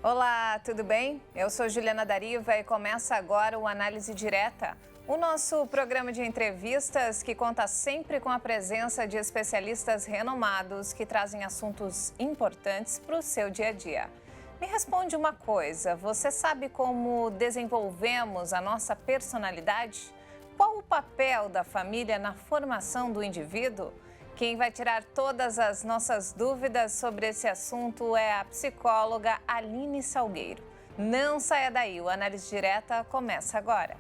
Olá, tudo bem? Eu sou Juliana Dariva e começa agora o Análise Direta, o nosso programa de entrevistas que conta sempre com a presença de especialistas renomados que trazem assuntos importantes para o seu dia a dia. Me responde uma coisa, você sabe como desenvolvemos a nossa personalidade? Qual o papel da família na formação do indivíduo? Quem vai tirar todas as nossas dúvidas sobre esse assunto é a psicóloga Aline Salgueiro. Não saia daí, o Análise Direta começa agora.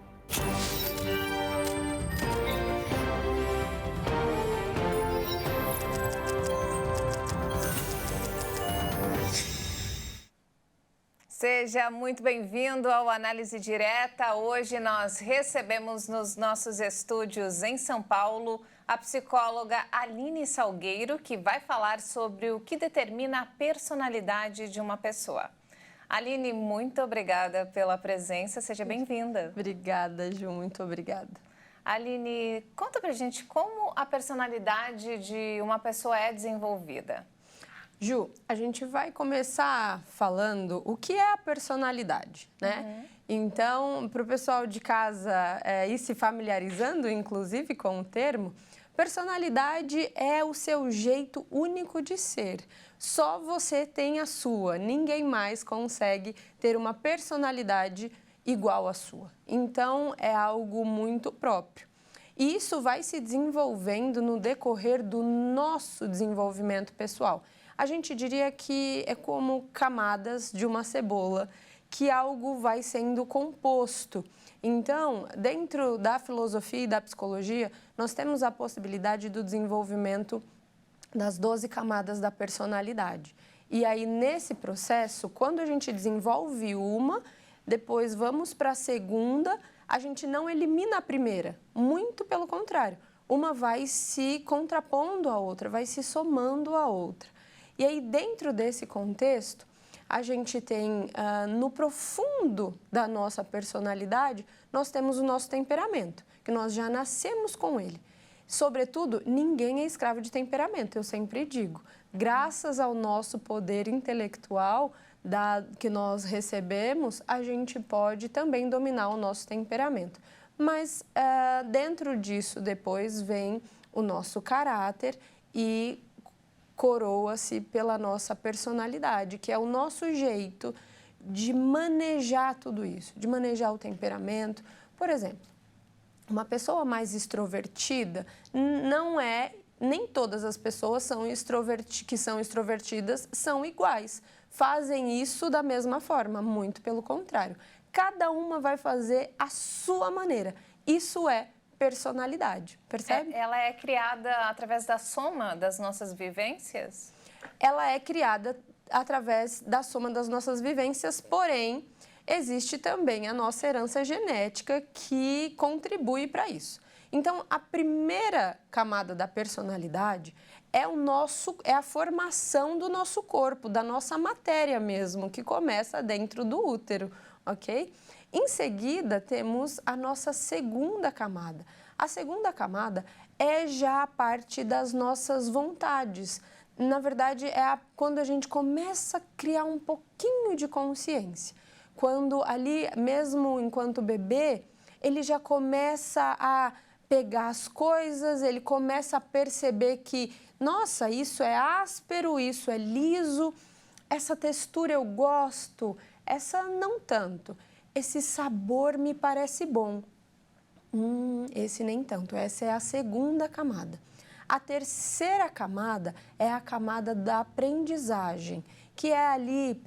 Seja muito bem-vindo ao Análise Direta. Hoje nós recebemos nos nossos estúdios em São Paulo a psicóloga Aline Salgueiro, que vai falar sobre o que determina a personalidade de uma pessoa. Aline, muito obrigada pela presença, seja bem-vinda. Obrigada, Ju, muito obrigada. Aline, conta pra gente como a personalidade de uma pessoa é desenvolvida. Ju, a gente vai começar falando o que é a personalidade, né? Então, para o pessoal de casa ir se familiarizando, inclusive, com o termo, personalidade é o seu jeito único de ser. Só você tem a sua, ninguém mais consegue ter uma personalidade igual à sua. Então, é algo muito próprio. E isso vai se desenvolvendo no decorrer do nosso desenvolvimento pessoal. A gente diria que é como camadas de uma cebola, que algo vai sendo composto. Então, dentro da filosofia e da psicologia, nós temos a possibilidade do desenvolvimento das 12 camadas da personalidade. E aí, nesse processo, quando a gente desenvolve uma, depois vamos para a segunda, a gente não elimina a primeira, muito pelo contrário. Uma vai se contrapondo à outra, vai se somando à outra. E aí, dentro desse contexto, a gente tem, no profundo da nossa personalidade, nós temos o nosso temperamento, que nós já nascemos com ele. Sobretudo, ninguém é escravo de temperamento, eu sempre digo. Graças ao nosso poder intelectual que nós recebemos, a gente pode também dominar o nosso temperamento. Mas, dentro disso, depois vem o nosso caráter e coroa-se pela nossa personalidade, que é o nosso jeito de manejar tudo isso, de manejar o temperamento. Por exemplo, uma pessoa mais extrovertida nem todas as pessoas que são extrovertidas são iguais, fazem isso da mesma forma, muito pelo contrário. Cada uma vai fazer a sua maneira. Isso é personalidade, percebe? Ela é criada através da soma das nossas vivências? Ela é criada através da soma das nossas vivências, porém, existe também a nossa herança genética que contribui para isso. Então, a primeira camada da personalidade é a formação do nosso corpo, da nossa matéria mesmo, que começa dentro do útero, ok? Em seguida, temos a nossa segunda camada. A segunda camada é já a parte das nossas vontades. Na verdade, quando a gente começa a criar um pouquinho de consciência. Quando ali, mesmo enquanto bebê, ele já começa a pegar as coisas, ele começa a perceber que, nossa, isso é áspero, isso é liso, essa textura eu gosto, essa não tanto. Esse sabor me parece bom. Esse nem tanto. Essa é a segunda camada. A terceira camada é a camada da aprendizagem, que é ali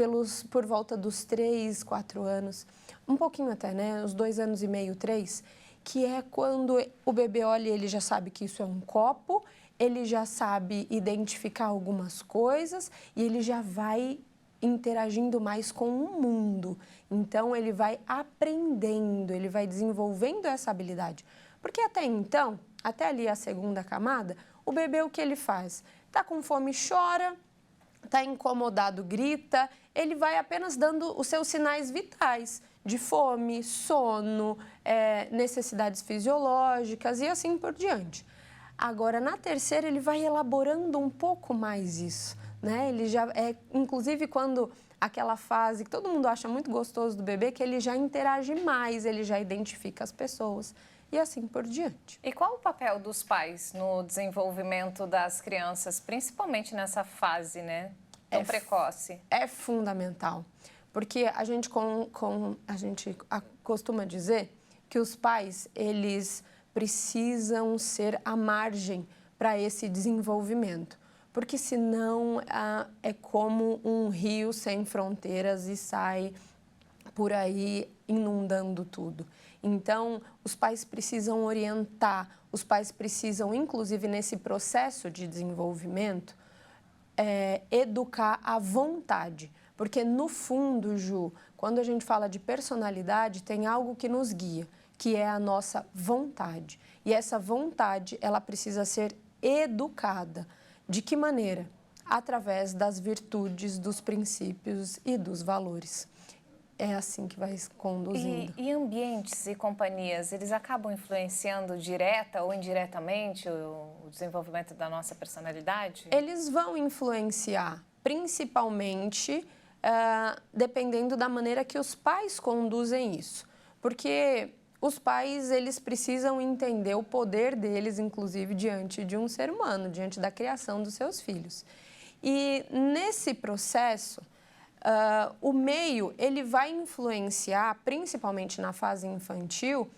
por volta dos 3, 4 anos, um pouquinho até, né? Os 2 anos e meio, 3, que é quando o bebê olha e ele já sabe que isso é um copo, ele já sabe identificar algumas coisas e ele já vai interagindo mais com o mundo. Então, ele vai aprendendo, ele vai desenvolvendo essa habilidade. Porque até então, até ali a segunda camada, o bebê o que ele faz? Tá com fome, chora, tá incomodado, grita, ele vai apenas dando os seus sinais vitais de fome, sono, necessidades fisiológicas e assim por diante. Agora, na terceira, ele vai elaborando um pouco mais isso. né? Ele já é, inclusive quando aquela fase que todo mundo acha muito gostoso do bebê, que ele já interage mais, ele já identifica as pessoas e assim por diante. E qual o papel dos pais no desenvolvimento das crianças, principalmente nessa fase, né, tão precoce? É fundamental, porque a gente costuma dizer que os pais, eles precisam ser a margem para esse desenvolvimento, porque senão é como um rio sem fronteiras e sai por aí inundando tudo. Então, os pais precisam orientar, os pais precisam, inclusive nesse processo de desenvolvimento, educar à vontade. Porque no fundo, Ju, quando a gente fala de personalidade, tem algo que nos guia, que é a nossa vontade. E essa vontade, ela precisa ser educada. De que maneira? Através das virtudes, dos princípios e dos valores. É assim que vai conduzindo. E ambientes e companhias, eles acabam influenciando direta ou indiretamente o desenvolvimento da nossa personalidade? Eles vão influenciar, principalmente dependendo da maneira que os pais conduzem isso. Porque os pais, eles precisam entender o poder deles, inclusive, diante de um ser humano, diante da criação dos seus filhos. E nesse processo, o meio, ele vai influenciar, principalmente na fase infantil,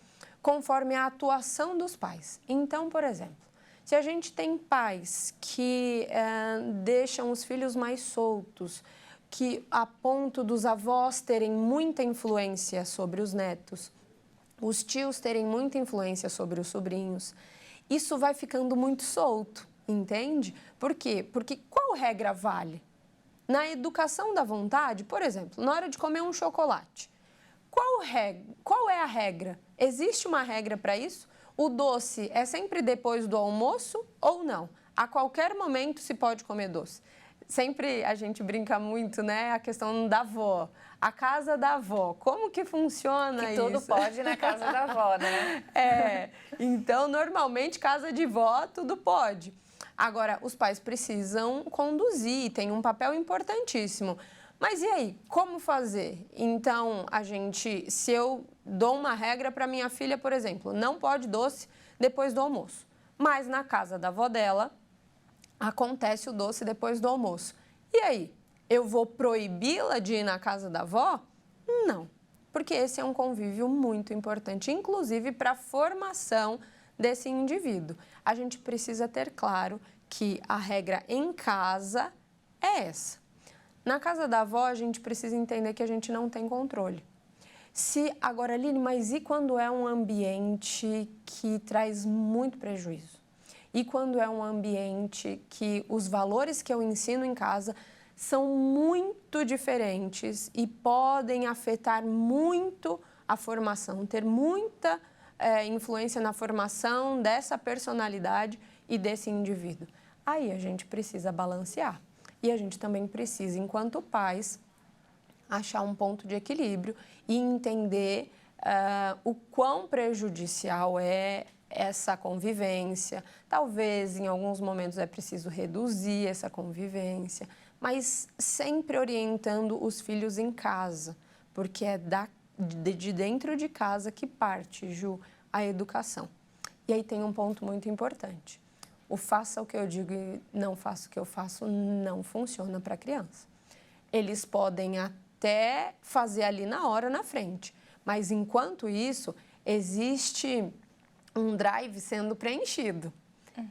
conforme a atuação dos pais. Então, por exemplo, se a gente tem pais que deixam os filhos mais soltos, que a ponto dos avós terem muita influência sobre os netos, os tios terem muita influência sobre os sobrinhos, isso vai ficando muito solto, entende? Por quê? Porque qual regra vale? Na educação da vontade, por exemplo, na hora de comer um chocolate, qual é a regra? Existe uma regra para isso? O doce é sempre depois do almoço ou não? A qualquer momento se pode comer doce. Sempre a gente brinca muito, né? A questão da avó, a casa da avó. Como que funciona isso? Que tudo pode na casa da avó, né? Então, normalmente, casa de vó, tudo pode. Agora, os pais precisam conduzir, tem um papel importantíssimo. Mas e aí, como fazer? Então, se eu dou uma regra para minha filha, por exemplo, não pode doce depois do almoço. Mas na casa da avó dela, acontece o doce depois do almoço. E aí, eu vou proibi-la de ir na casa da avó? Não, porque esse é um convívio muito importante, inclusive para a formação desse indivíduo. A gente precisa ter claro que a regra em casa é essa. Na casa da avó, a gente precisa entender que a gente não tem controle. Agora, Aline, mas e quando é um ambiente que traz muito prejuízo? E quando é um ambiente que os valores que eu ensino em casa são muito diferentes e podem afetar muito a formação, ter muita influência na formação dessa personalidade e desse indivíduo. Aí a gente precisa balancear. E a gente também precisa, enquanto pais, achar um ponto de equilíbrio e entender o quão prejudicial é essa convivência. Talvez, em alguns momentos, é preciso reduzir essa convivência, mas sempre orientando os filhos em casa, porque é de dentro de casa que parte, Ju, a educação. E aí tem um ponto muito importante. O faça o que eu digo e não faça o que eu faço não funciona para a criança. Eles podem até fazer ali na hora, na frente, mas enquanto isso, existe um drive sendo preenchido.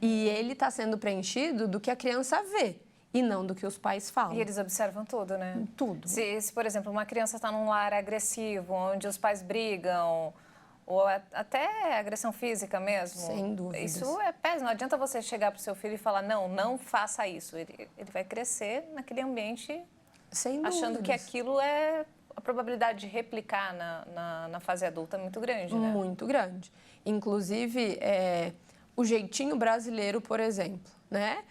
E ele está sendo preenchido do que a criança vê e não do que os pais falam. E eles observam tudo, né? Tudo. Se por exemplo, uma criança está num lar agressivo, onde os pais brigam, ou até agressão física mesmo. Sem dúvida. Isso é péssimo. Não adianta você chegar para o seu filho e falar, não faça isso. Ele vai crescer naquele ambiente achando que aquilo é... A probabilidade de replicar na fase adulta é muito grande, né? Muito grande. Inclusive, o jeitinho brasileiro, por exemplo, né?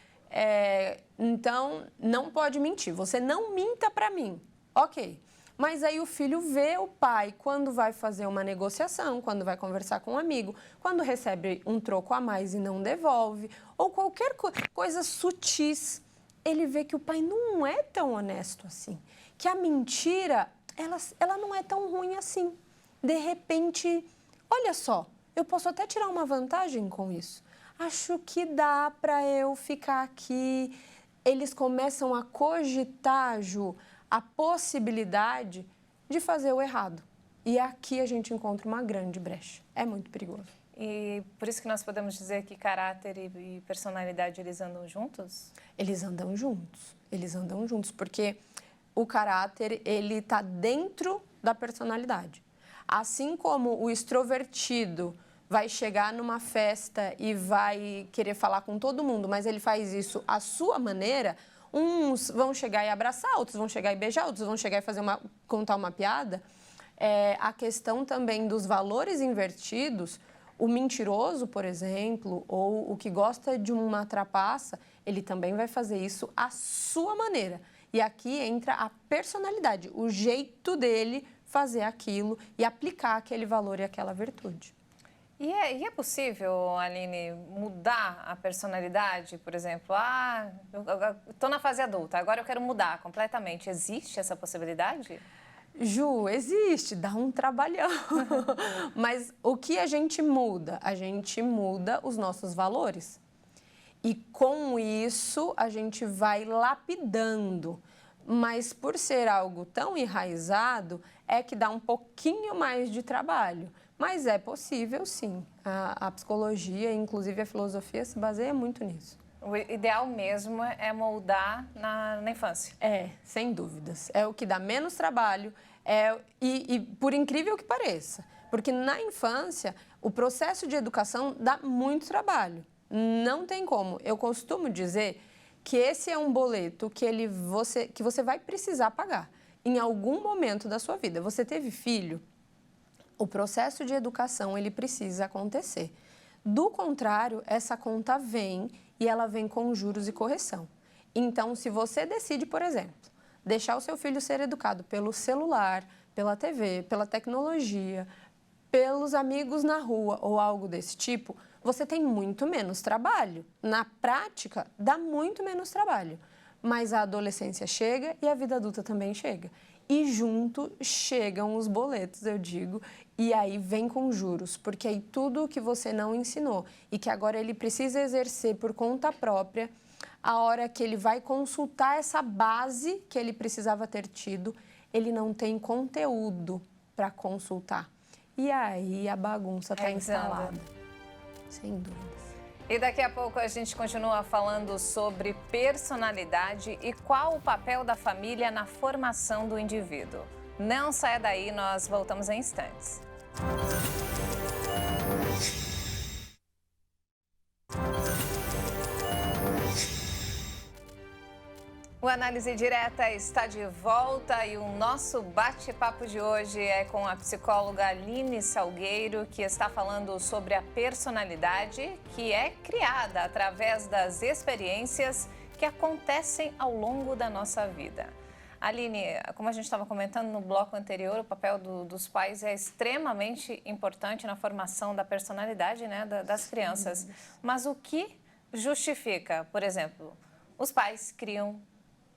Então, não pode mentir. Você não minta para mim. Ok. Mas aí o filho vê o pai quando vai fazer uma negociação, quando vai conversar com um amigo, quando recebe um troco a mais e não devolve, ou qualquer coisa sutis. ele vê que o pai não é tão honesto assim, que a mentira, ela não é tão ruim assim. De repente, olha só, eu posso até tirar uma vantagem com isso. Acho que dá para eu ficar aqui. Eles começam a cogitar, Ju, a possibilidade de fazer o errado. E aqui a gente encontra uma grande brecha. É muito perigoso. E por isso que nós podemos dizer que caráter e personalidade, eles andam juntos? Eles andam juntos, porque o caráter, ele está dentro da personalidade. Assim como o extrovertido vai chegar numa festa e vai querer falar com todo mundo, mas ele faz isso à sua maneira, uns vão chegar e abraçar, outros vão chegar e beijar, outros vão chegar e contar uma piada. A questão também dos valores invertidos, o mentiroso, por exemplo, ou o que gosta de uma trapaça, ele também vai fazer isso à sua maneira. E aqui entra a personalidade, o jeito dele fazer aquilo e aplicar aquele valor e aquela virtude. E é possível, Aline, mudar a personalidade? Por exemplo, eu estou na fase adulta, agora eu quero mudar completamente. Existe essa possibilidade? Ju, existe, dá um trabalhão. Mas o que a gente muda? A gente muda os nossos valores. E com isso a gente vai lapidando. Mas por ser algo tão enraizado, é que dá um pouquinho mais de trabalho. Mas é possível, sim. A psicologia, inclusive a filosofia, se baseia muito nisso. O ideal mesmo é moldar na infância. Sem dúvidas. É o que dá menos trabalho, e por incrível que pareça, porque na infância o processo de educação dá muito trabalho. Não tem como. Eu costumo dizer que esse é um boleto que você vai precisar pagar em algum momento da sua vida. Você teve filho, o processo de educação ele precisa acontecer. Do contrário, essa conta vem e ela vem com juros e correção. Então, se você decide, por exemplo, deixar o seu filho ser educado pelo celular, pela TV, pela tecnologia, pelos amigos na rua ou algo desse tipo, você tem muito menos trabalho. Na prática, dá muito menos trabalho. Mas a adolescência chega e a vida adulta também chega. E junto chegam os boletos, eu digo, e aí vem com juros, porque aí tudo que você não ensinou e que agora ele precisa exercer por conta própria, a hora que ele vai consultar essa base que ele precisava ter tido, ele não tem conteúdo para consultar. E aí a bagunça está instalada. Sem dúvidas. E daqui a pouco a gente continua falando sobre personalidade e qual o papel da família na formação do indivíduo. Não saia daí, nós voltamos em instantes. O Análise Direta está de volta e o nosso bate-papo de hoje é com a psicóloga Aline Salgueiro, que está falando sobre a personalidade que é criada através das experiências que acontecem ao longo da nossa vida. Aline, como a gente estava comentando no bloco anterior, o papel dos pais é extremamente importante na formação da personalidade, né, das crianças. Mas o que justifica, por exemplo, os pais criam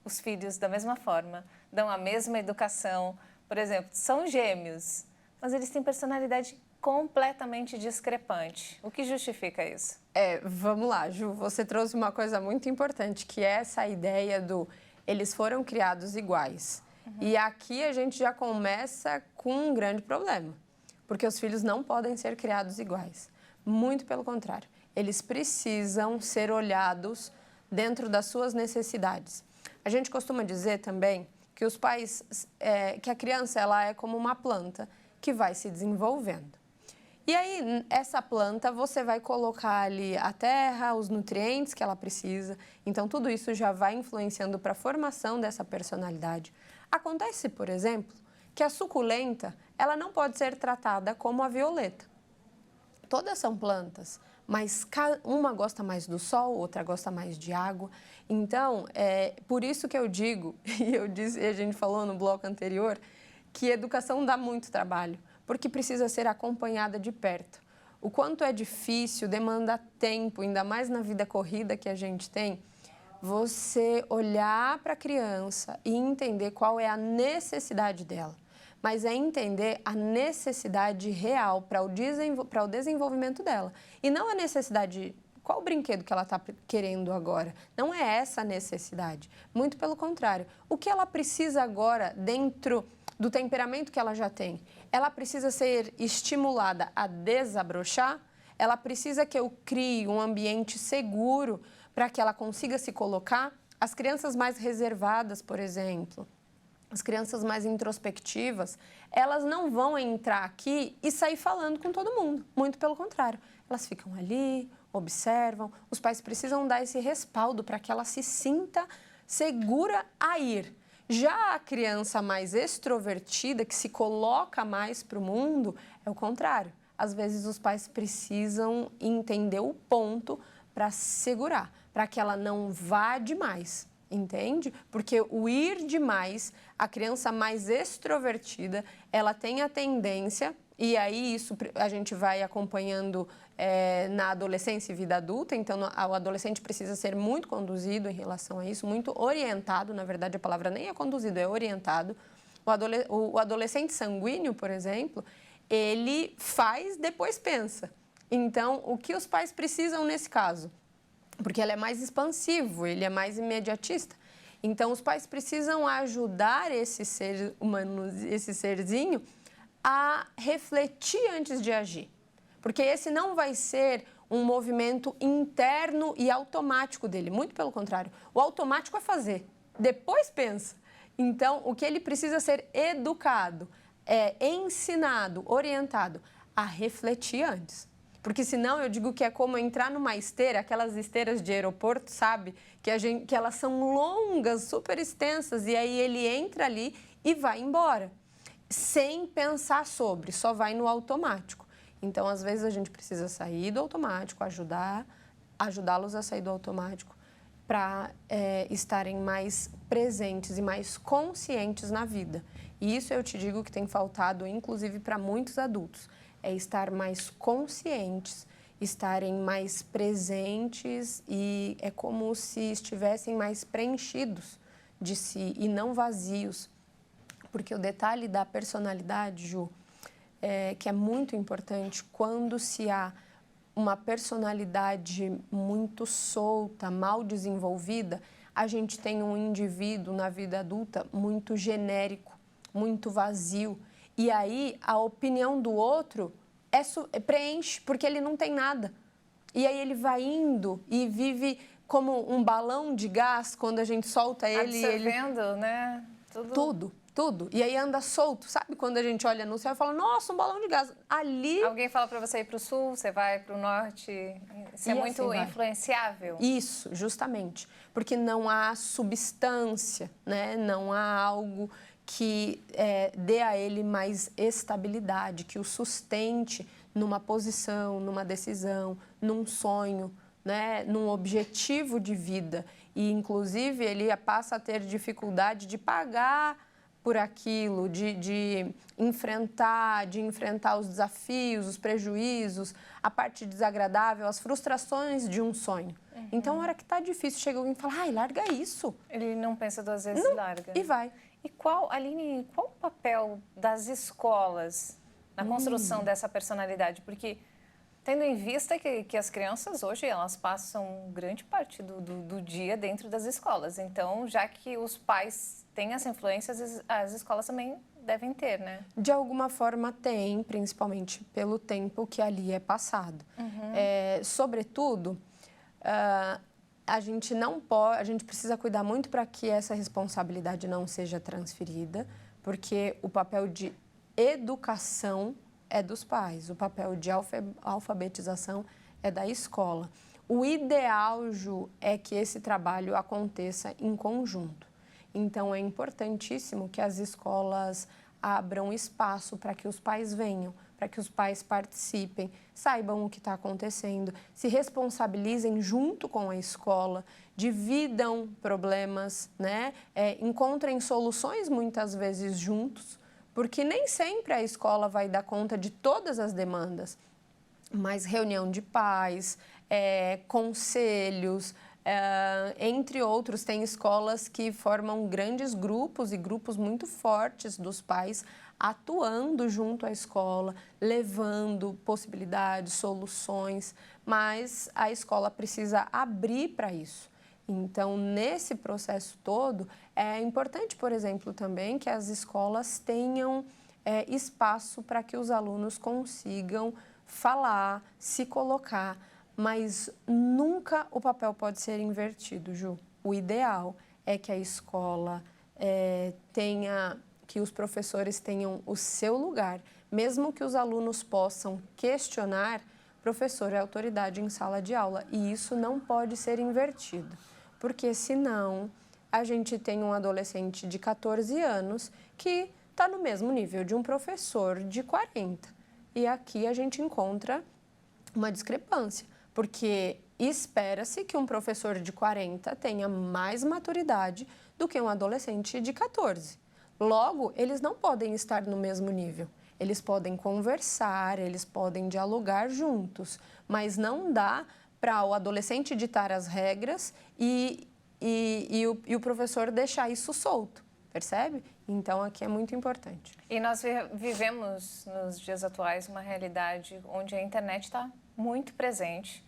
os filhos da mesma forma, dão a mesma educação. Por exemplo, são gêmeos, mas eles têm personalidade completamente discrepante. O que justifica isso? Vamos lá, Ju, você trouxe uma coisa muito importante, que é essa ideia do eles foram criados iguais. E aqui a gente já começa com um grande problema, porque os filhos não podem ser criados iguais. Muito pelo contrário, eles precisam ser olhados dentro das suas necessidades. A gente costuma dizer também que os pais, que a criança ela é como uma planta que vai se desenvolvendo. E aí, essa planta, você vai colocar ali a terra, os nutrientes que ela precisa. Então, tudo isso já vai influenciando para a formação dessa personalidade. Acontece, por exemplo, que a suculenta, ela não pode ser tratada como a violeta. Todas são plantas, mas uma gosta mais do sol, outra gosta mais de água. Então, por isso que eu digo, e a gente falou no bloco anterior, que educação dá muito trabalho, porque precisa ser acompanhada de perto. O quanto é difícil, demanda tempo, ainda mais na vida corrida que a gente tem, você olhar para a criança e entender qual é a necessidade dela. Mas é entender a necessidade real para o desenvolvimento dela. E não a necessidade, qual o brinquedo que ela está querendo agora. Não é essa a necessidade. Muito pelo contrário. O que ela precisa agora dentro do temperamento que ela já tem? Ela precisa ser estimulada a desabrochar? Ela precisa que eu crie um ambiente seguro para que ela consiga se colocar? As crianças mais reservadas, por exemplo, as crianças mais introspectivas, elas não vão entrar aqui e sair falando com todo mundo. Muito pelo contrário. Elas ficam ali, observam. Os pais precisam dar esse respaldo para que ela se sinta segura a ir. Já a criança mais extrovertida, que se coloca mais para o mundo, é o contrário. Às vezes os pais precisam entender o ponto para segurar, para que ela não vá demais, entende? Porque o ir demais, a criança mais extrovertida, ela tem a tendência, e aí isso a gente vai acompanhando na adolescência e vida adulta, então o adolescente precisa ser muito conduzido em relação a isso, muito orientado, na verdade a palavra nem é conduzido, é orientado. O adolescente sanguíneo, por exemplo, ele faz, depois pensa. Então, o que os pais precisam nesse caso? Porque ele é mais expansivo, ele é mais imediatista. Então, os pais precisam ajudar esse ser humano, esse serzinho, a refletir antes de agir. Porque esse não vai ser um movimento interno e automático dele. Muito pelo contrário. O automático é fazer, depois pensa. Então, o que ele precisa ser educado, ensinado, orientado a refletir antes. Porque senão eu digo que é como entrar numa esteira, aquelas esteiras de aeroporto, sabe? Que elas são longas, super extensas, e aí ele entra ali e vai embora. Sem pensar sobre, só vai no automático. Então, às vezes, a gente precisa sair do automático, ajudá-los a sair do automático para estarem mais presentes e mais conscientes na vida. E isso eu te digo que tem faltado, inclusive, para muitos adultos. É estar mais conscientes, estarem mais presentes e é como se estivessem mais preenchidos de si e não vazios. Porque o detalhe da personalidade, Ju, que é muito importante, quando se há uma personalidade muito solta, mal desenvolvida, a gente tem um indivíduo na vida adulta muito genérico, muito vazio. E aí a opinião do outro preenche, porque ele não tem nada. E aí ele vai indo e vive como um balão de gás, quando a gente solta ele. Absorvendo, né? Tudo. E aí anda solto. Sabe quando a gente olha no céu e fala, nossa, um balão de gás. Ali... Alguém fala para você ir para o sul, você vai para o norte. Isso é muito influenciável. Isso, justamente. Porque não há substância, né? Não há algo que dê a ele mais estabilidade, que o sustente numa posição, numa decisão, num sonho, né? Num objetivo de vida. E, inclusive, ele passa a ter dificuldade de pagar por aquilo, de enfrentar os desafios, os prejuízos, a parte desagradável, as frustrações de um sonho. Uhum. Então, a hora que está difícil, chega alguém e fala, ai, larga isso. Ele não pensa duas vezes, larga. E vai. E Aline, qual o papel das escolas na construção dessa personalidade? Porque, tendo em vista que as crianças hoje, elas passam grande parte do dia dentro das escolas. Então, já que os pais têm essa influência, as escolas também devem ter, né? De alguma forma tem, principalmente pelo tempo que ali é passado. Uhum. Sobretudo, a gente precisa cuidar muito para que essa responsabilidade não seja transferida, porque o papel de educação é dos pais, o papel de alfabetização é da escola. O ideal, Ju, é que esse trabalho aconteça em conjunto. Então, é importantíssimo que as escolas abram espaço para que os pais venham, para que os pais participem, saibam o que está acontecendo, se responsabilizem junto com a escola, dividam problemas, né? Encontrem soluções muitas vezes juntos, porque nem sempre a escola vai dar conta de todas as demandas, mas reunião de pais, conselhos, Entre outros, tem escolas que formam grandes grupos e grupos muito fortes dos pais atuando junto à escola, levando possibilidades, soluções, mas a escola precisa abrir para isso. Então, nesse processo todo, é importante, por exemplo, também que as escolas tenham espaço para que os alunos consigam falar, se colocar, mas nunca o papel pode ser invertido, Ju. O ideal é que a escola que os professores tenham o seu lugar, mesmo que os alunos possam questionar, professor é autoridade em sala de aula, e isso não pode ser invertido, porque senão a gente tem um adolescente de 14 anos que está no mesmo nível de um professor de 40, e aqui a gente encontra uma discrepância, porque espera-se que um professor de 40 tenha mais maturidade do que um adolescente de 14. Logo, eles não podem estar no mesmo nível. Eles podem conversar, eles podem dialogar juntos, mas não dá para o adolescente ditar as regras e o professor deixar isso solto, percebe? Então, aqui é muito importante. E nós vivemos, nos dias atuais, uma realidade onde a internet está muito presente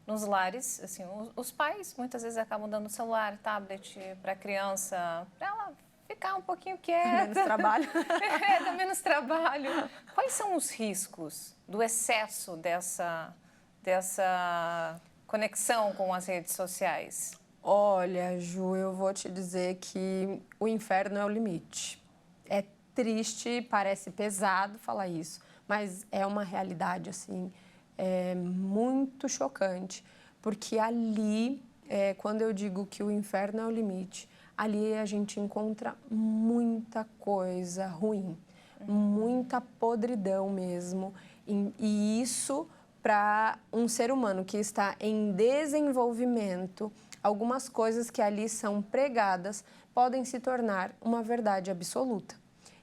nos lares. Assim, os pais, muitas vezes, acabam dando celular, tablet para a criança, para ela ficar um pouquinho quieta. Menos trabalho. Dá menos trabalho. Quais são os riscos do excesso dessa conexão com as redes sociais? Olha, Ju, eu vou te dizer que o inferno é o limite. É triste, parece pesado falar isso, mas é uma realidade, assim, muito chocante, porque ali, quando eu digo que o inferno é o limite, ali a gente encontra muita coisa ruim, muita podridão mesmo, e isso para um ser humano que está em desenvolvimento, algumas coisas que ali são pregadas podem se tornar uma verdade absoluta.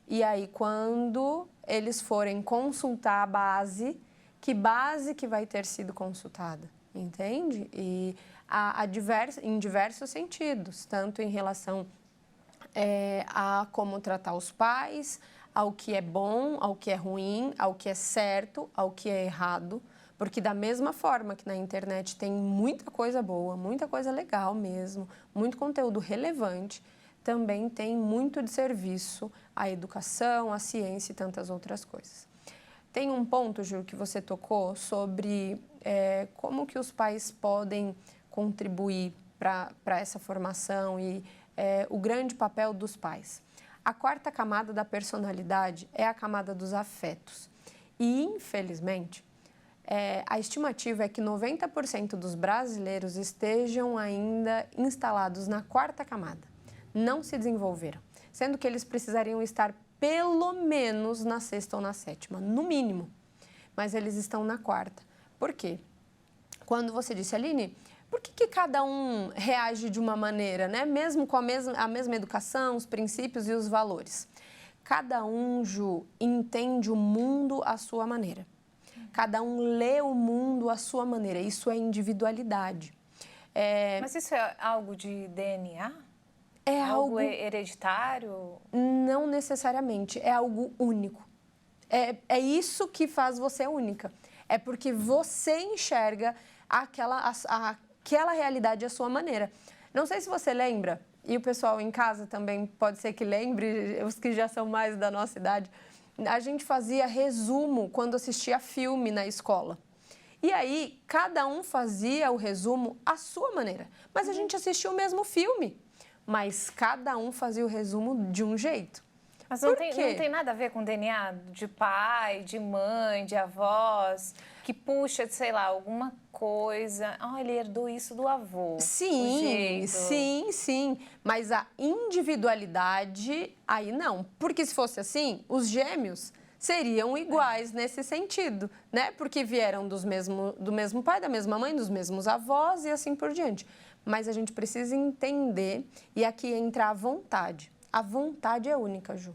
E aí, quando eles forem consultar a base que vai ter sido consultada, entende? E em diversos sentidos, tanto em relação a como tratar os pais, ao que é bom, ao que é ruim, ao que é certo, ao que é errado. Porque da mesma forma que na internet tem muita coisa boa, muita coisa legal mesmo, muito conteúdo relevante, também tem muito de serviço à educação, à ciência e tantas outras coisas. Tem um ponto, Ju, que você tocou sobre como que os pais podem contribuir para essa formação e o grande papel dos pais. A quarta camada da personalidade é a camada dos afetos. E, infelizmente, a estimativa é que 90% dos brasileiros estejam ainda instalados na quarta camada. Não se desenvolveram, sendo que eles precisariam estar pelo menos na sexta ou na sétima, no mínimo. Mas eles estão na quarta. Por quê? Quando você disse, Aline, por que cada um reage de uma maneira, né? Mesmo com a mesma educação, os princípios e os valores? Cada um, Ju, entende o mundo à sua maneira. Cada um lê o mundo à sua maneira. Isso é individualidade. Mas isso é algo de DNA? É algo hereditário? Não necessariamente. É algo único. É isso que faz você única. É porque você enxerga aquela realidade à sua maneira. Não sei se você lembra, e o pessoal em casa também pode ser que lembre, os que já são mais da nossa idade, a gente fazia resumo quando assistia filme na escola. E aí, cada um fazia o resumo à sua maneira. Mas a gente assistia o mesmo filme, mas cada um fazia o resumo de um jeito. Mas não tem nada a ver com DNA de pai, de mãe, de avós, que puxa, sei lá, alguma coisa. Ele herdou isso do avô. Sim, sim. Mas a individualidade, aí não. Porque se fosse assim, os gêmeos seriam iguais nesse sentido, né? Porque vieram do mesmo pai, da mesma mãe, dos mesmos avós e assim por diante. Mas a gente precisa entender, e aqui entra a vontade. A vontade é única, Ju.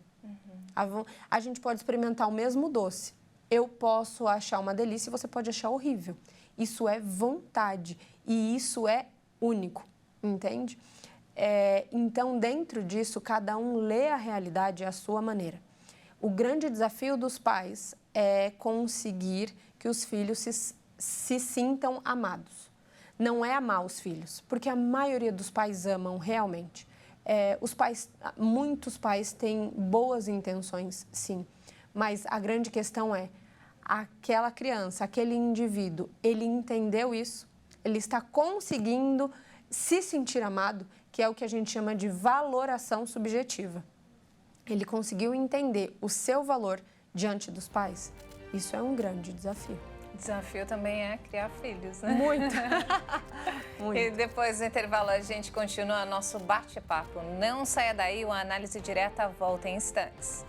A gente pode experimentar o mesmo doce. Eu posso achar uma delícia e você pode achar horrível. Isso é vontade e isso é único, entende? Então, dentro disso, cada um lê a realidade à sua maneira. O grande desafio dos pais é conseguir que os filhos se sintam amados. Não é amar os filhos, porque a maioria dos pais amam realmente. Muitos pais têm boas intenções, sim, mas a grande questão é aquela criança, aquele indivíduo, ele entendeu isso, ele está conseguindo se sentir amado, que é o que a gente chama de valoração subjetiva. Ele conseguiu entender o seu valor diante dos pais. Isso é um grande desafio. Desafio também é criar filhos, né? Muito. Muito. E depois do intervalo a gente continua nosso bate-papo. Não saia daí, o Análise Direta volta em instantes.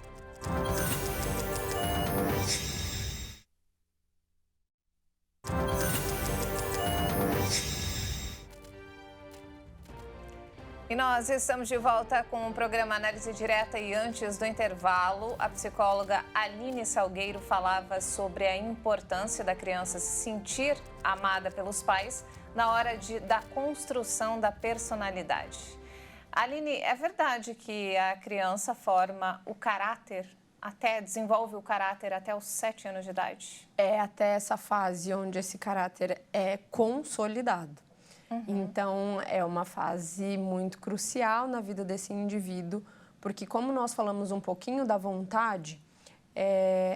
E nós estamos de volta com o programa Análise Direta e antes do intervalo, a psicóloga Aline Salgueiro falava sobre a importância da criança se sentir amada pelos pais na hora da construção da personalidade. Aline, é verdade que a criança forma o caráter, desenvolve o caráter até os 7 anos de idade? É até essa fase onde esse caráter é consolidado. Então, é uma fase muito crucial na vida desse indivíduo, porque como nós falamos um pouquinho da vontade,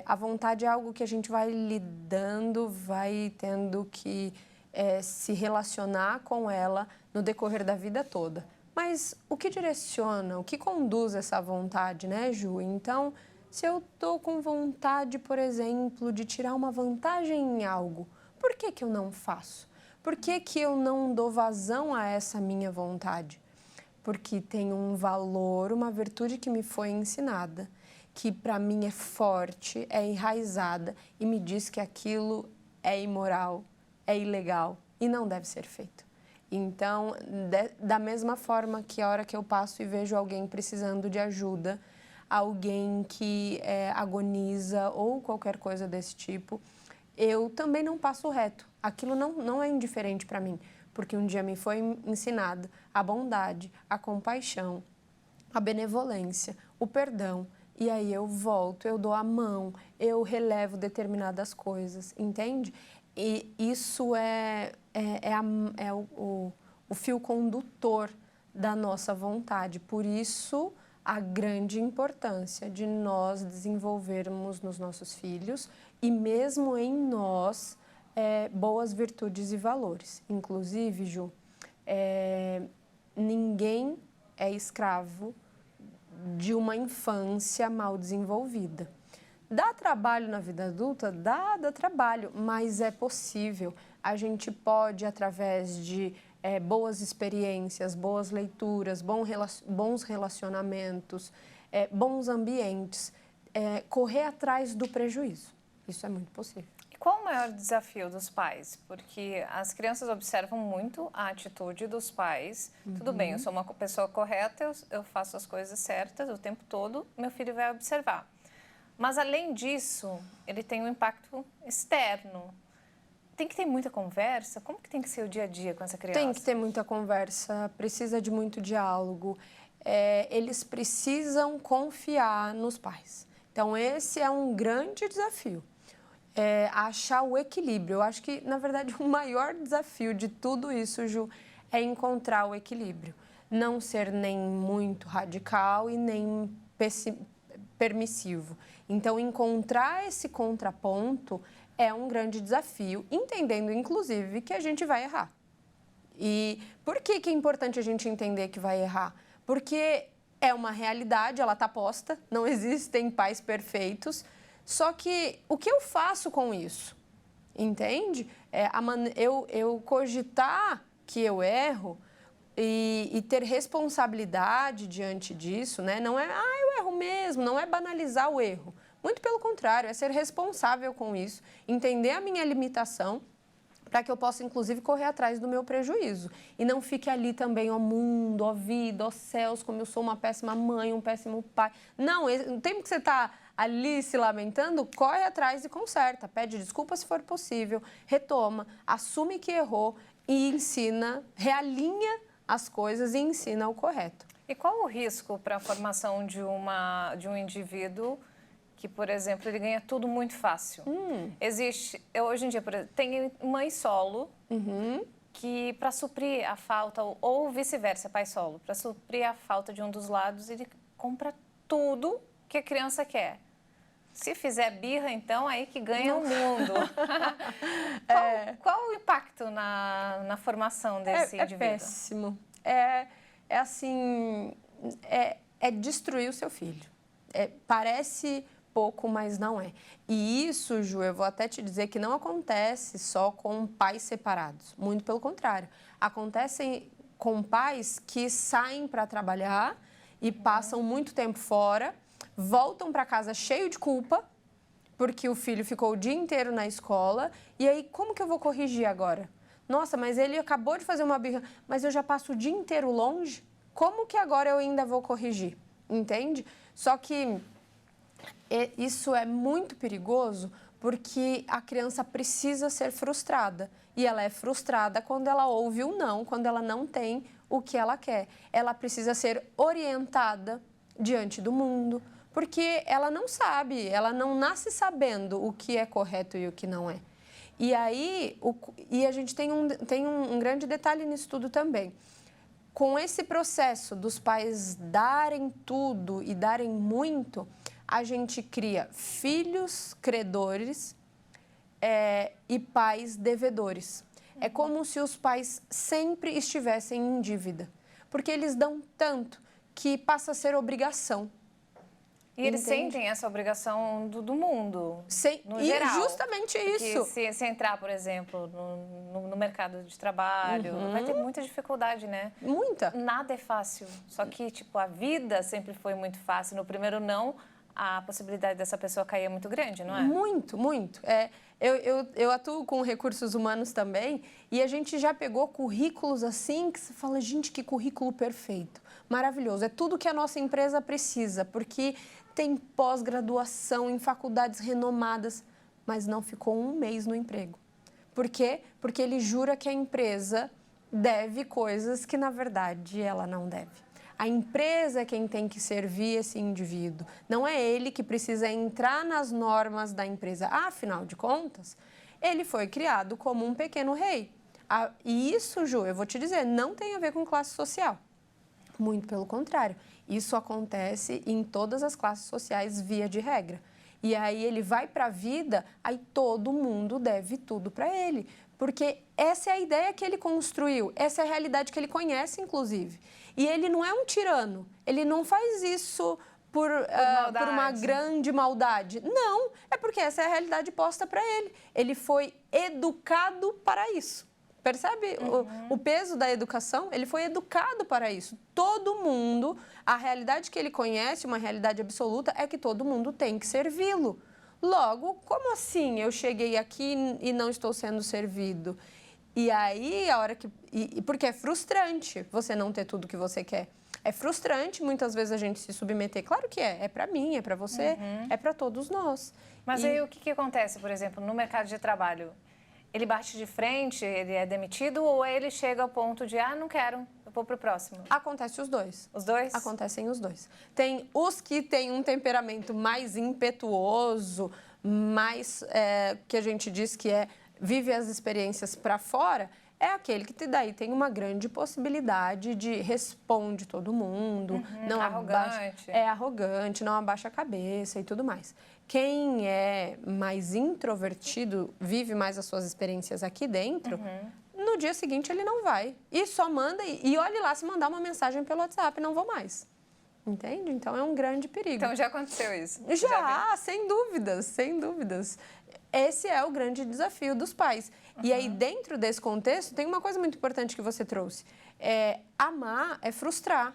a vontade é algo que a gente vai lidando, vai tendo que se relacionar com ela no decorrer da vida toda. Mas o que direciona, o que conduz essa vontade, né, Ju? Então, se eu estou com vontade, por exemplo, de tirar uma vantagem em algo, por que eu não faço? Por que eu não dou vazão a essa minha vontade? Porque tem um valor, uma virtude que me foi ensinada, que para mim é forte, é enraizada e me diz que aquilo é imoral, é ilegal e não deve ser feito. Então, da mesma forma que a hora que eu passo e vejo alguém precisando de ajuda, alguém que agoniza ou qualquer coisa desse tipo, eu também não passo reto. Aquilo não é indiferente para mim, porque um dia me foi ensinado a bondade, a compaixão, a benevolência, o perdão. E aí eu volto, eu dou a mão, eu relevo determinadas coisas, entende? E isso é o fio condutor da nossa vontade. Por isso, a grande importância de nós desenvolvermos nos nossos filhos e mesmo em nós boas virtudes e valores. Inclusive, Ju, ninguém é escravo de uma infância mal desenvolvida. Dá trabalho na vida adulta? Dá trabalho, mas é possível. A gente pode, através de boas experiências, boas leituras, bons relacionamentos, bons ambientes, correr atrás do prejuízo. Isso é muito possível. E qual o maior desafio dos pais? Porque as crianças observam muito a atitude dos pais. Tudo bem, eu sou uma pessoa correta, eu faço as coisas certas o tempo todo, meu filho vai observar. Mas, além disso, ele tem um impacto externo. Tem que ter muita conversa? Como que tem que ser o dia a dia com essa criança? Tem que ter muita conversa, precisa de muito diálogo. Eles precisam confiar nos pais. Então, esse é um grande desafio. Achar o equilíbrio. Eu acho que, na verdade, o maior desafio de tudo isso, Ju, é encontrar o equilíbrio. Não ser nem muito radical e nem permissivo. Então, encontrar esse contraponto é um grande desafio, entendendo, inclusive, que a gente vai errar. E por que é importante a gente entender que vai errar? Porque é uma realidade, ela está posta, não existem pais perfeitos. Só que o que eu faço com isso? Entende? Eu cogitar que eu erro e ter responsabilidade diante disso, né? Não é, eu erro mesmo, não é banalizar o erro. Muito pelo contrário, é ser responsável com isso, entender a minha limitação, para que eu possa, inclusive, correr atrás do meu prejuízo. E não fique ali também, ó mundo, ó vida, ó céus, como eu sou uma péssima mãe, um péssimo pai. Não, no tempo que você está ali se lamentando, corre atrás e conserta. Pede desculpa se for possível, retoma, assume que errou e ensina, realinha as coisas e ensina o correto. E qual o risco para a formação de um indivíduo que, por exemplo, ele ganha tudo muito fácil? Existe, hoje em dia, por exemplo, tem mãe solo que, para suprir a falta, ou vice-versa, pai solo, para suprir a falta de um dos lados, ele compra tudo que a criança quer. Se fizer birra, então, aí que ganha o mundo. Qual o impacto na formação desse indivíduo? É péssimo. É destruir o seu filho. Parece pouco, mas não é. E isso, Ju, eu vou até te dizer que não acontece só com pais separados. Muito pelo contrário. Acontece com pais que saem para trabalhar e passam muito tempo fora, voltam para casa cheio de culpa, porque o filho ficou o dia inteiro na escola. E aí, como que eu vou corrigir agora? Nossa, mas ele acabou de fazer uma birra, mas eu já passo o dia inteiro longe. Como que agora eu ainda vou corrigir? Entende? Só que isso é muito perigoso porque a criança precisa ser frustrada. E ela é frustrada quando ela ouve o não, quando ela não tem o que ela quer. Ela precisa ser orientada diante do mundo, porque ela não sabe, ela não nasce sabendo o que é correto e o que não é. E aí, a gente tem um grande detalhe nisso tudo também. Com esse processo dos pais darem tudo e darem muito, a gente cria filhos credores e pais devedores. É como se os pais sempre estivessem em dívida, porque eles dão tanto que passa a ser obrigação. E eles sentem essa obrigação do mundo, no e geral. Justamente isso. Porque se entrar, por exemplo, no mercado de trabalho, vai ter muita dificuldade, né? Muita. Nada é fácil. Só que, tipo, a vida sempre foi muito fácil. No primeiro não, a possibilidade dessa pessoa cair é muito grande, não é? Muito, muito. Eu atuo com recursos humanos também e a gente já pegou currículos assim que você fala, gente, que currículo perfeito, maravilhoso. É tudo que a nossa empresa precisa, porque tem pós-graduação em faculdades renomadas, mas não ficou um mês no emprego. Por quê? Porque ele jura que a empresa deve coisas que, na verdade, ela não deve. A empresa é quem tem que servir esse indivíduo. Não é ele que precisa entrar nas normas da empresa. Afinal de contas, ele foi criado como um pequeno rei. E isso, Ju, eu vou te dizer, não tem a ver com classe social. Muito pelo contrário. Isso acontece em todas as classes sociais, via de regra. E aí ele vai para a vida, aí todo mundo deve tudo para ele. Porque essa é a ideia que ele construiu, essa é a realidade que ele conhece, inclusive. E ele não é um tirano, ele não faz isso por uma grande maldade. Não, é porque essa é a realidade posta para ele. Ele foi educado para isso. Percebe o peso da educação? Ele foi educado para isso. Todo mundo, a realidade que ele conhece, uma realidade absoluta, é que todo mundo tem que servi-lo. Logo, como assim eu cheguei aqui e não estou sendo servido? E aí, porque é frustrante você não ter tudo que você quer. É frustrante, muitas vezes, a gente se submeter. Claro que é para mim, é para você, é para todos nós. Mas aí o que acontece, por exemplo, no mercado de trabalho? Ele bate de frente, ele é demitido ou ele chega ao ponto de, não quero, eu vou para o próximo? Acontece os dois. Os dois? Acontecem os dois. Tem os que têm um temperamento mais impetuoso, mais, que a gente diz que vive as experiências para fora, é aquele que daí tem uma grande possibilidade de responde todo mundo, não arrogante. É arrogante, não abaixa a cabeça e tudo mais. Quem é mais introvertido, vive mais as suas experiências aqui dentro, no dia seguinte ele não vai. E só manda, e olhe lá, se mandar uma mensagem pelo WhatsApp, não vou mais. Entende? Então é um grande perigo. Então já aconteceu isso? Já sem dúvidas, sem dúvidas. Esse é o grande desafio dos pais. E aí, dentro desse contexto, tem uma coisa muito importante que você trouxe. Amar é frustrar.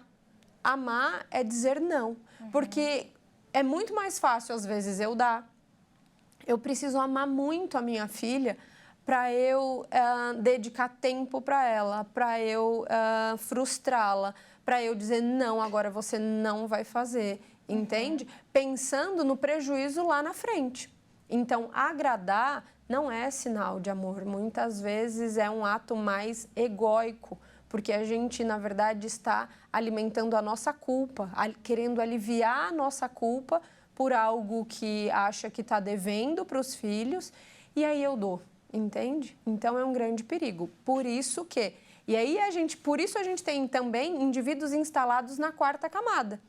Amar é dizer não. Porque é muito mais fácil, às vezes, eu dar. Eu preciso amar muito a minha filha para eu dedicar tempo para ela, para eu frustrá-la, para eu dizer, não, agora você não vai fazer, entende? Pensando no prejuízo lá na frente. Então, agradar não é sinal de amor. Muitas vezes é um ato mais egóico, porque a gente, na verdade, está alimentando a nossa culpa, querendo aliviar a nossa culpa por algo que acha que está devendo para os filhos, e aí eu dou, entende? Então é um grande perigo. Por isso que... E aí por isso a gente tem também indivíduos instalados na quarta camada,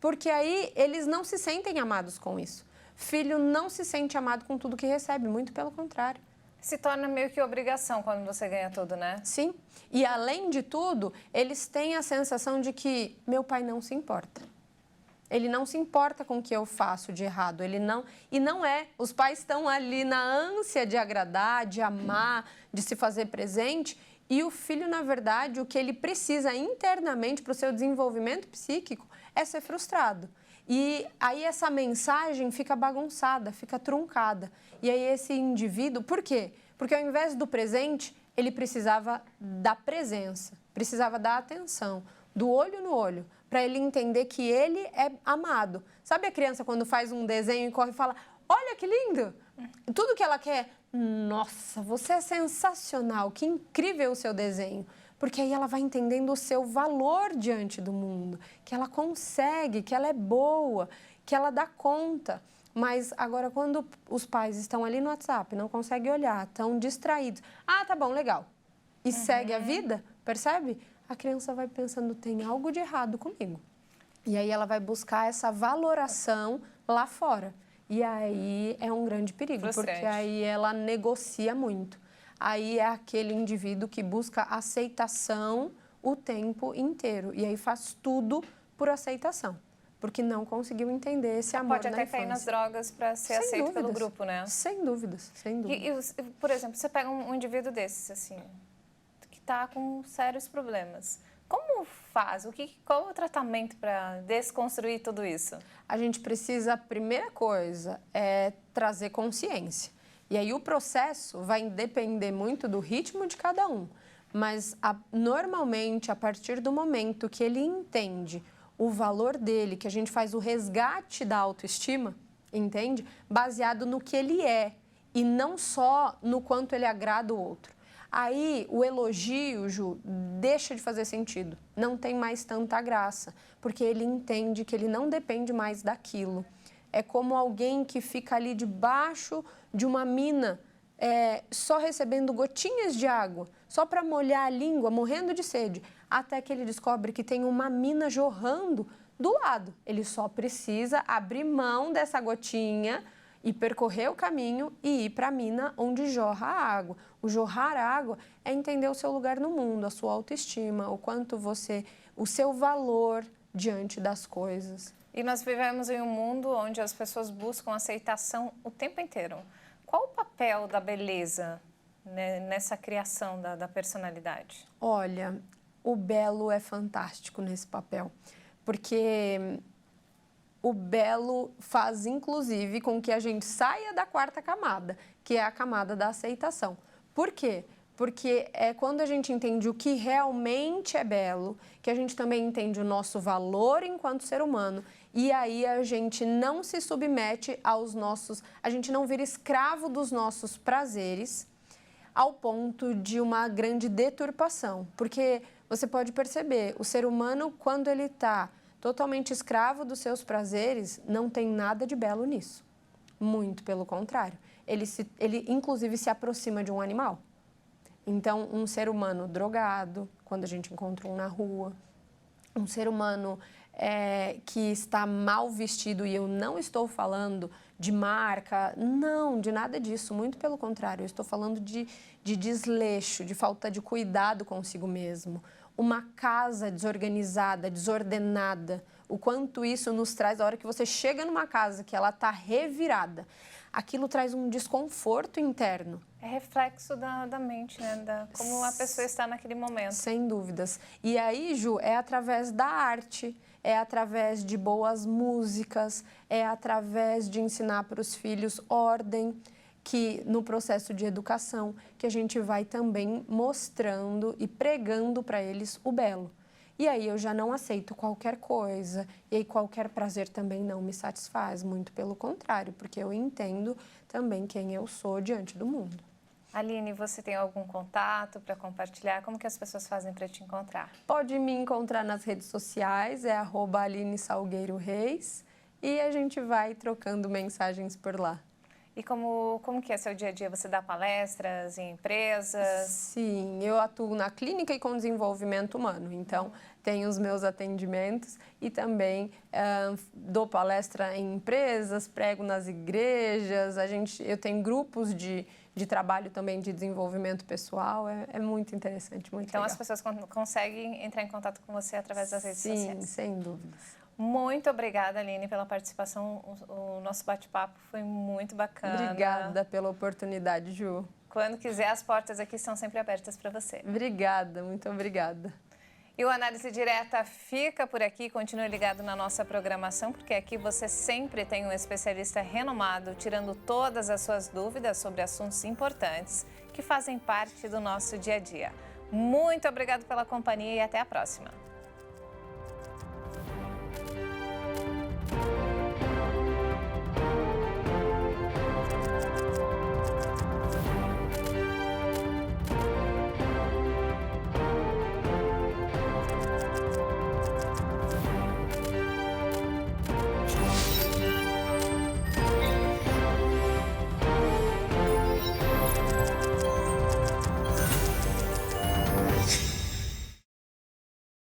porque aí eles não se sentem amados com isso. Filho não se sente amado com tudo que recebe, muito pelo contrário. Se torna meio que obrigação quando você ganha tudo, né? Sim. E além de tudo, eles têm a sensação de que meu pai não se importa. Ele não se importa com o que eu faço de errado. Ele não... E não é. Os pais estão ali na ânsia de agradar, de amar, de se fazer presente. E o filho, na verdade, o que ele precisa internamente para o seu desenvolvimento psíquico é ser frustrado. E aí essa mensagem fica bagunçada, fica truncada. E aí esse indivíduo... Por quê? Porque ao invés do presente, ele precisava da presença, precisava da atenção, do olho no olho, para ele entender que ele é amado. Sabe a criança quando faz um desenho e corre e fala, olha que lindo! Tudo que ela quer, nossa, você é sensacional, que incrível o seu desenho. Porque aí ela vai entendendo o seu valor diante do mundo, que ela consegue, que ela é boa, que ela dá conta. Mas agora, quando os pais estão ali no WhatsApp, não conseguem olhar, estão distraídos. Ah, tá bom, legal. E segue a vida, percebe? A criança vai pensando, tem algo de errado comigo. E aí ela vai buscar essa valoração lá fora. E aí é um grande perigo, frustrante. Porque aí ela negocia muito. Aí é aquele indivíduo que busca aceitação o tempo inteiro. E aí faz tudo por aceitação. Porque não conseguiu entender esse amor Pode até cair nas drogas para ser aceito pelo grupo, né? Sem dúvidas, sem dúvidas. E, por exemplo, você pega um indivíduo desses, assim, que está com sérios problemas. Como faz? Qual é o tratamento para desconstruir tudo isso? A gente precisa, a primeira coisa, é trazer consciência. E aí o processo vai depender muito do ritmo de cada um. Mas, normalmente, a partir do momento que ele entende o valor dele, que a gente faz o resgate da autoestima, entende? Baseado no que ele é e não só no quanto ele agrada o outro. Aí o elogio, Ju, deixa de fazer sentido, não tem mais tanta graça, porque ele entende que ele não depende mais daquilo. É como alguém que fica ali debaixo de uma mina, só recebendo gotinhas de água, só para molhar a língua, morrendo de sede, até que ele descobre que tem uma mina jorrando do lado. Ele só precisa abrir mão dessa gotinha e percorrer o caminho e ir para a mina onde jorra a água. O jorrar a água é entender o seu lugar no mundo, a sua autoestima, o quanto o seu valor diante das coisas. E nós vivemos em um mundo onde as pessoas buscam aceitação o tempo inteiro. Qual o papel da beleza, né, nessa criação da personalidade? Olha, o belo é fantástico nesse papel, porque o belo faz, inclusive, com que a gente saia da quarta camada, que é a camada da aceitação. Por quê? Porque é quando a gente entende o que realmente é belo, que a gente também entende o nosso valor enquanto ser humano, e aí a gente não se submete a gente não vira escravo dos nossos prazeres ao ponto de uma grande deturpação. Porque você pode perceber, o ser humano, quando ele está totalmente escravo dos seus prazeres, não tem nada de belo nisso. Muito pelo contrário. Ele inclusive, se aproxima de um animal. Então, um ser humano drogado, quando a gente encontra um na rua, um ser humano que está mal vestido, e eu não estou falando de marca, não, de nada disso, muito pelo contrário, eu estou falando de desleixo, de falta de cuidado consigo mesmo. Uma casa desorganizada, desordenada, o quanto isso nos traz, a hora que você chega numa casa que ela está revirada, aquilo traz um desconforto interno. É reflexo da mente, né? Como a pessoa está naquele momento. Sem dúvidas. E aí, Ju, é através da arte, é através de boas músicas, é através de ensinar para os filhos ordem, que no processo de educação, que a gente vai também mostrando e pregando para eles o belo. E aí eu já não aceito qualquer coisa, e aí qualquer prazer também não me satisfaz, muito pelo contrário, porque eu entendo também quem eu sou diante do mundo. Aline, você tem algum contato para compartilhar? Como que as pessoas fazem para te encontrar? Pode me encontrar nas redes sociais, é @AlineSalgueiro-Reis, e a gente vai trocando mensagens por lá. E como que é seu dia a dia? Você dá palestras em empresas? Sim, eu atuo na clínica e com desenvolvimento humano, então tenho os meus atendimentos e também dou palestra em empresas, prego nas igrejas, eu tenho grupos de trabalho também de desenvolvimento pessoal, é muito interessante, muito então, legal. as pessoas conseguem entrar em contato com você através das redes sociais? Sim, sem dúvidas. Muito obrigada, Aline, pela participação. O nosso bate-papo foi muito bacana. Obrigada pela oportunidade, Ju. Quando quiser, as portas aqui estão sempre abertas para você. Obrigada, muito obrigada. E o Análise Direta fica por aqui. Continue ligado na nossa programação, porque aqui você sempre tem um especialista renomado tirando todas as suas dúvidas sobre assuntos importantes que fazem parte do nosso dia a dia. Muito obrigado pela companhia e até a próxima.